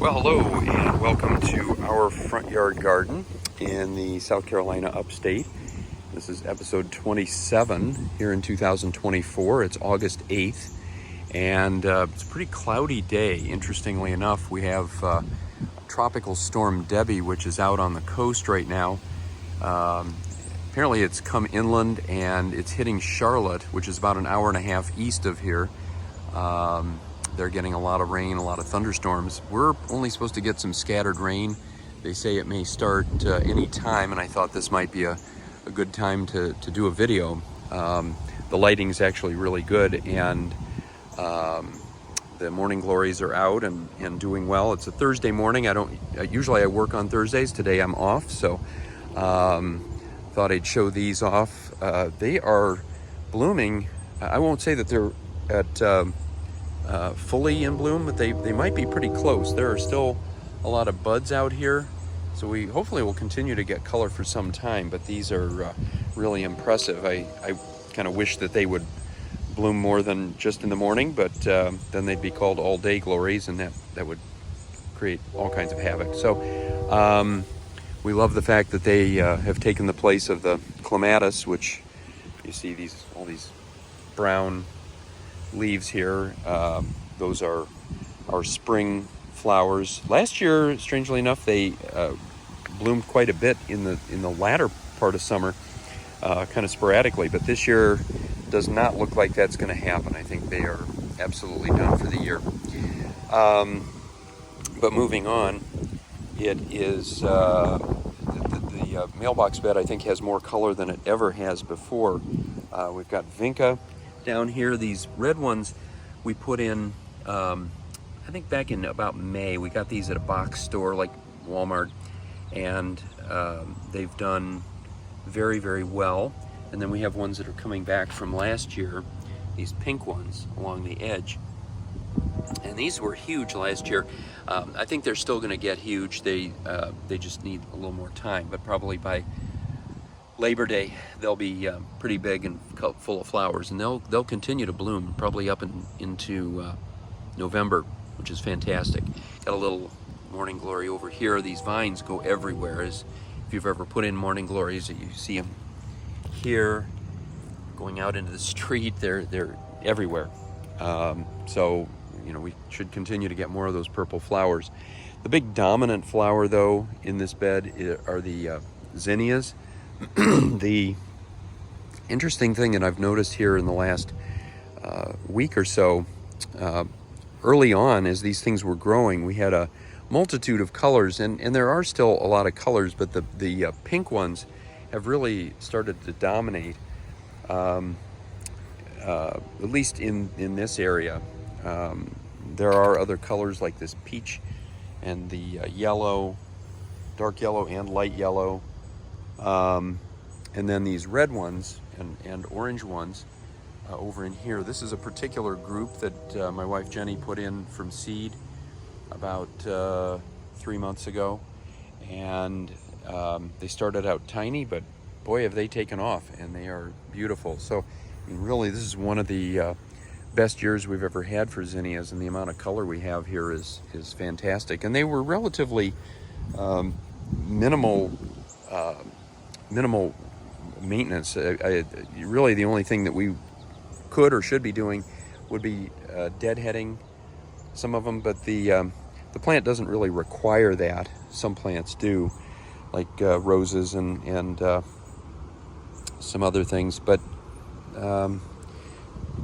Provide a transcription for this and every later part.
Well, hello and welcome to our front yard garden in the South Carolina upstate. This is episode 27 here in 2024. It's August 8th and it's a pretty cloudy day. Interestingly enough, we have Tropical Storm Debbie, which is out on the coast right now. Apparently it's come inland and it's hitting Charlotte, which is about an hour and a half east of here. They're getting a lot of rain, a lot of thunderstorms. We're only supposed to get some scattered rain. They say it may start any time, and I thought this might be a good time to do a video. The lighting's actually really good, and the morning glories are out and doing well. It's a Thursday morning. Usually I work on Thursdays. Today I'm off, so thought I'd show these off. They are blooming. I won't say that they're at fully in bloom, but they might be pretty close. There are still a lot of buds out here, so we hopefully will continue to get color for some time, but these are really impressive. I kind of wish that they would bloom more than just in the morning, but then they'd be called all day glories, and that would create all kinds of havoc. So we love the fact that they have taken the place of the clematis, which you see all these brown leaves here. Those are our spring flowers. Last year, strangely enough, they bloomed quite a bit in the latter part of summer, kind of sporadically, but this year does not look like that's going to happen. I think they are absolutely done for the year. But moving on, it is the mailbox bed, I think, has more color than it ever has before. We've got vinca down here. These red ones we put in, I think back in about May. We got these at a box store like Walmart, and they've done very, very well. And then we have ones that are coming back from last year, these pink ones along the edge. And these were huge last year. I think they're still going to get huge. They just need a little more time, but probably by Labor Day they'll be pretty big and full of flowers, and they'll continue to bloom probably up into November, which is fantastic. Got a little morning glory over here. These vines go everywhere. As if you've ever put in morning glories, you see them here going out into the street. They're everywhere. So we should continue to get more of those purple flowers. The big dominant flower though in this bed are the zinnias. The interesting thing that I've noticed here in the last week or so, early on as these things were growing, we had a multitude of colors, and there are still a lot of colors, but the pink ones have really started to dominate, at least in this area. There are other colors like this peach and the yellow, dark yellow and light yellow. And then these red ones and orange ones over in here. This is a particular group that my wife Jenny put in from seed about 3 months ago, and they started out tiny, but boy have they taken off, and they are beautiful. So really this is one of the best years we've ever had for zinnias, and the amount of color we have here is fantastic. And they were relatively minimal maintenance. Really the only thing that we could or should be doing would be deadheading some of them, but the plant doesn't really require that. Some plants do, like roses and some other things, but you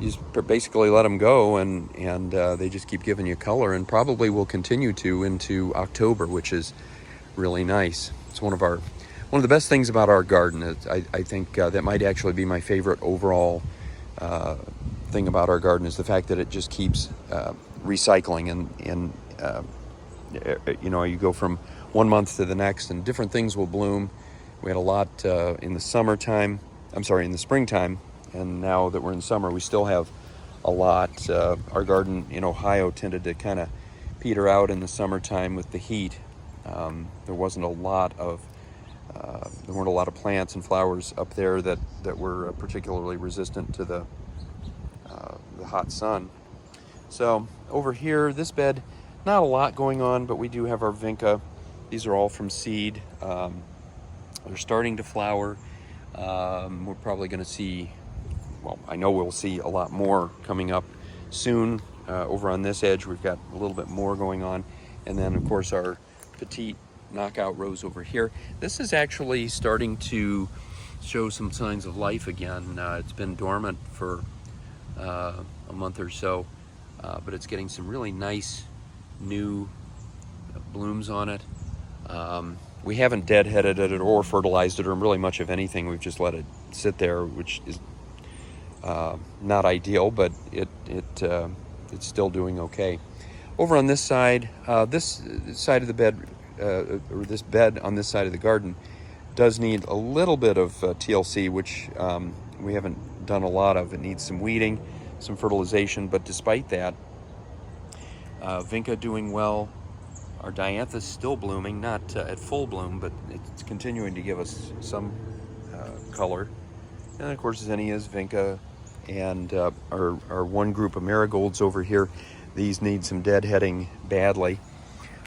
just basically let them go, and they just keep giving you color, and probably will continue to into October, which is really nice. It's one of the best things about our garden. I think that might actually be my favorite overall thing about our garden, is the fact that it just keeps recycling, and you go from one month to the next and different things will bloom. We had a lot in the springtime, and now that we're in summer, we still have a lot. Our garden in Ohio tended to kind of peter out in the summertime with the heat. There weren't a lot of plants and flowers up there that were particularly resistant to the hot sun. So over here, this bed not a lot going on, but we do have our vinca. These are all from seed. They're starting to flower. We're probably going to see, well, I know we'll see a lot more coming up soon. Over on this edge, we've got a little bit more going on. And then, of course, our petite knockout rose over here. This is actually starting to show some signs of life again. It's been dormant for a month or so, but it's getting some really nice new blooms on it. We haven't deadheaded it or fertilized it or really much of anything. We've just let it sit there, which is not ideal, but it's still doing okay. Over on this side of the bed, or this bed on this side of the garden, does need a little bit of TLC, which we haven't done a lot of. It needs some weeding, some fertilization, but despite that, vinca doing well. Our dianthus still blooming, not at full bloom, but it's continuing to give us some color. And of course, zinnias, vinca, and our one group of marigolds over here. These need some deadheading badly,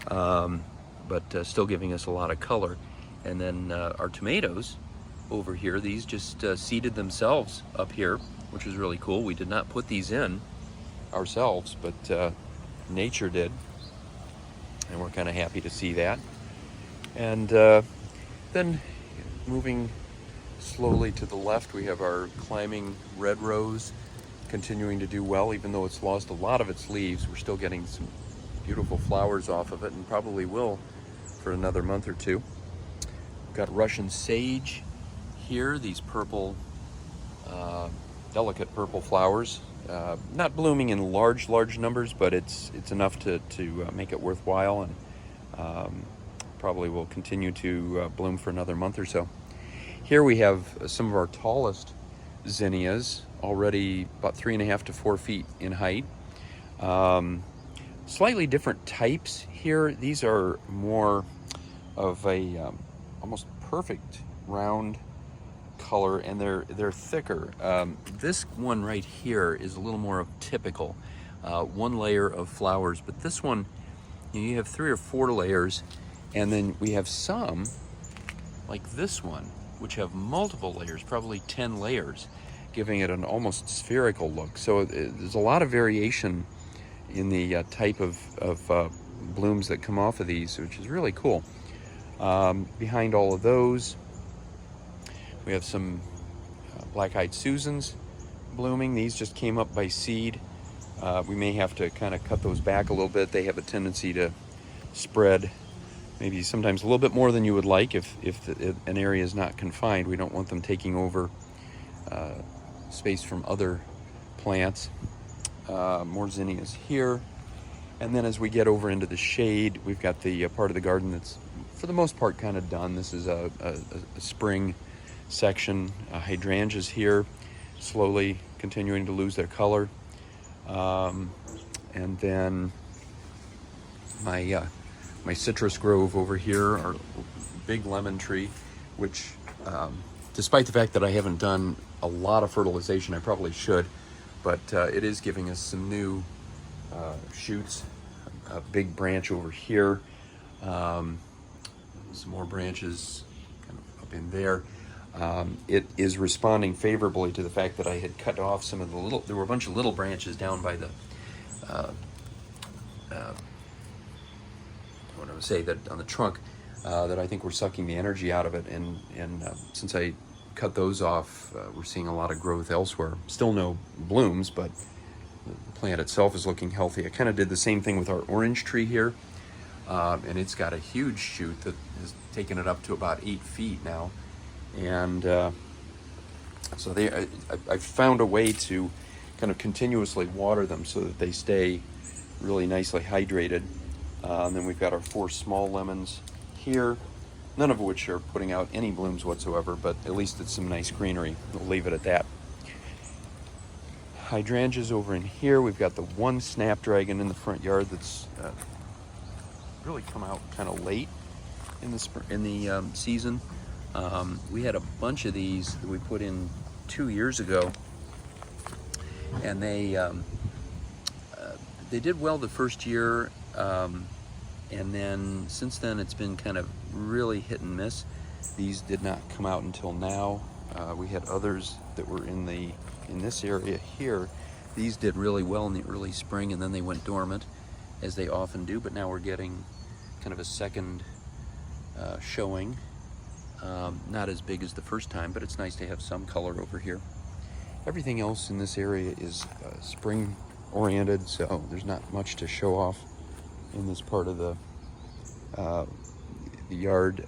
but still giving us a lot of color. And then our tomatoes over here, these just seeded themselves up here, which is really cool. We did not put these in ourselves, but nature did. And we're kind of happy to see that. And then moving slowly to the left, we have our climbing red rose continuing to do well, even though it's lost a lot of its leaves. We're still getting some beautiful flowers off of it, and probably will for another month or two. We've got Russian sage here, these purple, delicate purple flowers. Not blooming in large numbers, but it's enough to make it worthwhile, and probably will continue to bloom for another month or so. Here we have some of our tallest zinnias, already about 3.5 to 4 feet in height. Slightly different types here. These are more of a almost perfect round color, and they're thicker. This one right here is a little more of typical, one layer of flowers, but this one, you have 3 or 4 layers, and then we have some like this one which have multiple layers, probably 10 layers, giving it an almost spherical look. So there's a lot of variation in the type of blooms that come off of these, which is really cool. Behind all of those, we have some black-eyed Susans blooming. These just came up by seed. We may have to kind of cut those back a little bit. They have a tendency to spread maybe sometimes a little bit more than you would like if an area is not confined. We don't want them taking over space from other plants. More zinnias here. And then as we get over into the shade, we've got the part of the garden that's for the most part kind of done. This is a spring section. Hydrangeas here, slowly continuing to lose their color. And then my citrus grove over here, our big lemon tree, which despite the fact that I haven't done a lot of fertilization, I probably should, but it is giving us some new shoots. A big branch over here, some more branches kind of up in there. It is responding favorably to the fact that I had cut off some of the there were a bunch of little branches down by the what I would say, that on the trunk, that I think were sucking the energy out of it, and since I cut those off, we're seeing a lot of growth elsewhere. Still no blooms, but the plant itself is looking healthy. I kind of did the same thing with our orange tree here, and it's got a huge shoot that has taken it up to about 8 feet now, and so I've found a way to kind of continuously water them so that they stay really nicely hydrated. And then we've got our 4 small lemons here, none of which are putting out any blooms whatsoever, but at least it's some nice greenery. We'll leave it at that. Hydrangeas over in here. We've got the one snapdragon in the front yard that's really come out kind of late in the season. We had a bunch of these that we put in 2 years ago, and they did well the first year, And then since then it's been kind of really hit and miss. These did not come out until now. We had others that were in this area here. These did really well in the early spring, and then they went dormant, as they often do, but now we're getting kind of a second showing. Not as big as the first time, but it's nice to have some color over here. Everything else in this area is spring oriented, so there's not much to show off in this part of the yard.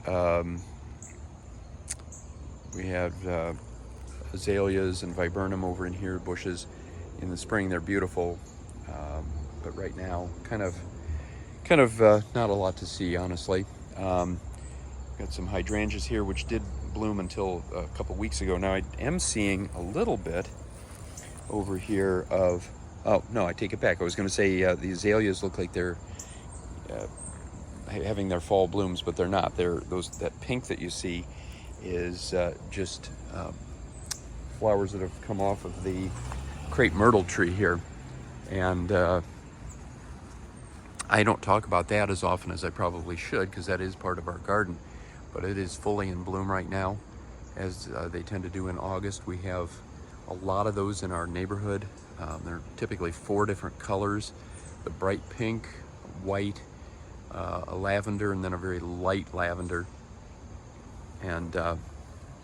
We have azaleas and viburnum over in here, bushes. In the spring they're beautiful, but right now kind of not a lot to see, honestly. Got some hydrangeas here which did bloom until a couple weeks ago. Now I am seeing a little bit over here of, oh no, I take it back. I was going to say the azaleas look like they're having their fall blooms, but they're not. That pink that you see is just flowers that have come off of the crepe myrtle tree here, and I don't talk about that as often as I probably should, because that is part of our garden, but it is fully in bloom right now, as they tend to do in August. We have a lot of those in our neighborhood. They're typically 4 different colors: the bright pink, white, a lavender, and then a very light lavender. And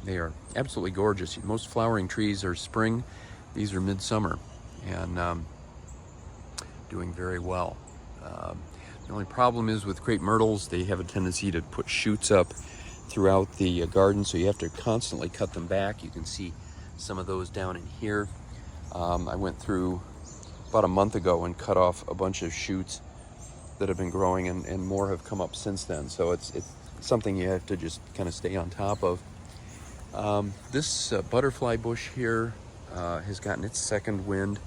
they are absolutely gorgeous. Most flowering trees are spring. These are midsummer, and doing very well. The only problem is with crepe myrtles, they have a tendency to put shoots up throughout the garden, so you have to constantly cut them back. You can see some of those down in here. I went through about a month ago and cut off a bunch of shoots that have been growing, and more have come up since then, so it's something you have to just kind of stay on top of. This butterfly bush here has gotten its second wind.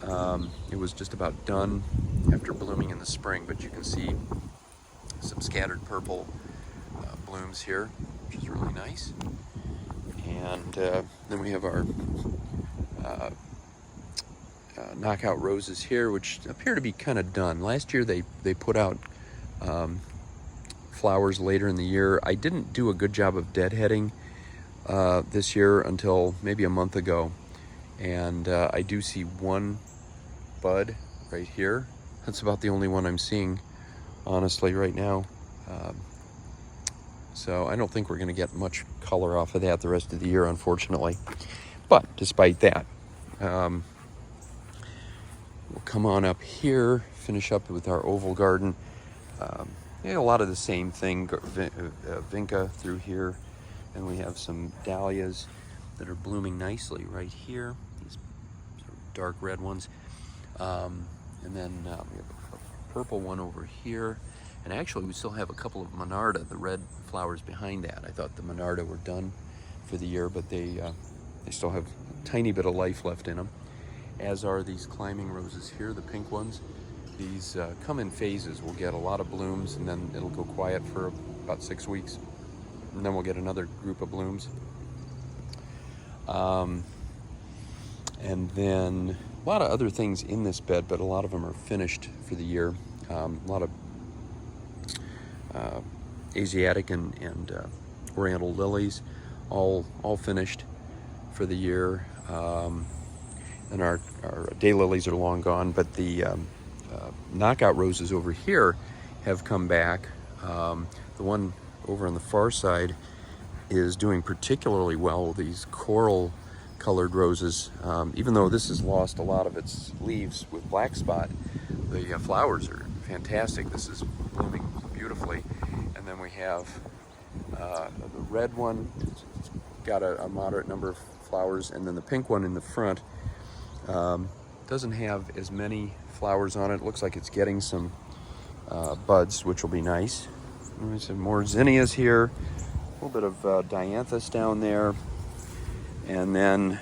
It was just about done after blooming in the spring, but you can see some scattered purple blooms here, which is really nice. And then we have our knockout roses here, which appear to be kind of done. Last year they put out flowers later in the year. I didn't do a good job of deadheading this year until maybe a month ago, and I do see one bud right here. That's about the only one I'm seeing, honestly, right now. So I don't think we're going to get much color off of that the rest of the year, unfortunately. But despite that, we'll come on up here, finish up with our oval garden. A lot of the same thing, vinca through here, and we have some dahlias that are blooming nicely right here, these sort of dark red ones. And then we have a purple one over here, and actually we still have a couple of monarda, the red flowers behind that. I thought the monarda were done for the year, but they still have a tiny bit of life left in them, as are these climbing roses here, the pink ones. These come in phases. We'll get a lot of blooms, and then it'll go quiet for about 6 weeks, and then we'll get another group of blooms. And then a lot of other things in this bed, but a lot of them are finished for the year. A lot of Asiatic and Oriental lilies, all finished for the year. And our daylilies are long gone, but the knockout roses over here have come back. The one over on the far side is doing particularly well. These coral colored roses, even though this has lost a lot of its leaves with black spot, the flowers are fantastic. This is blooming beautifully. And then we have the red one, got a moderate number of flowers, and then the pink one in the front doesn't have as many flowers on it. It looks like it's getting some buds, which will be nice. And we have some more zinnias here, a little bit of dianthus down there, and then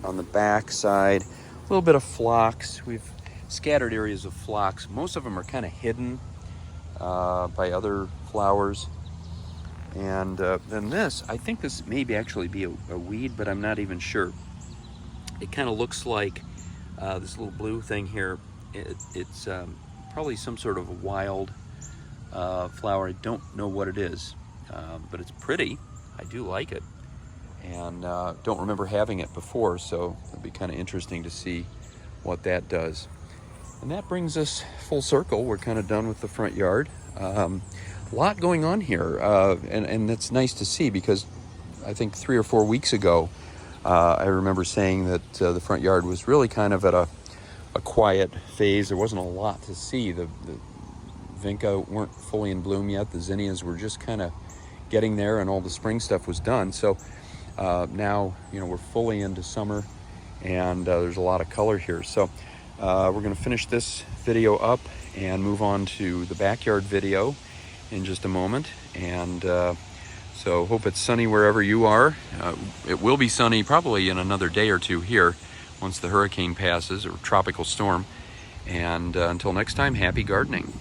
on the back side, a little bit of phlox. We've scattered areas of phlox. Most of them are kind of hidden by other flowers. And then this, I think this may actually be a weed, but I'm not even sure. It kind of looks like this little blue thing here. It's probably some sort of a wild flower. I don't know what it is, but it's pretty. I do like it, and don't remember having it before, so it'll be kind of interesting to see what that does. And that brings us full circle. We're kind of done with the front yard. A lot going on here, and it's nice to see, because I think 3 or 4 weeks ago, I remember saying that the front yard was really kind of at a quiet phase. There wasn't a lot to see. The vinca weren't fully in bloom yet. The zinnias were just kind of getting there, and all the spring stuff was done. So now, we're fully into summer, and there's a lot of color here. So we're going to finish this video up and move on to the backyard video in just a moment. And so hope it's sunny wherever you are. It will be sunny probably in another day or two here once the hurricane passes, or tropical storm. And until next time, happy gardening.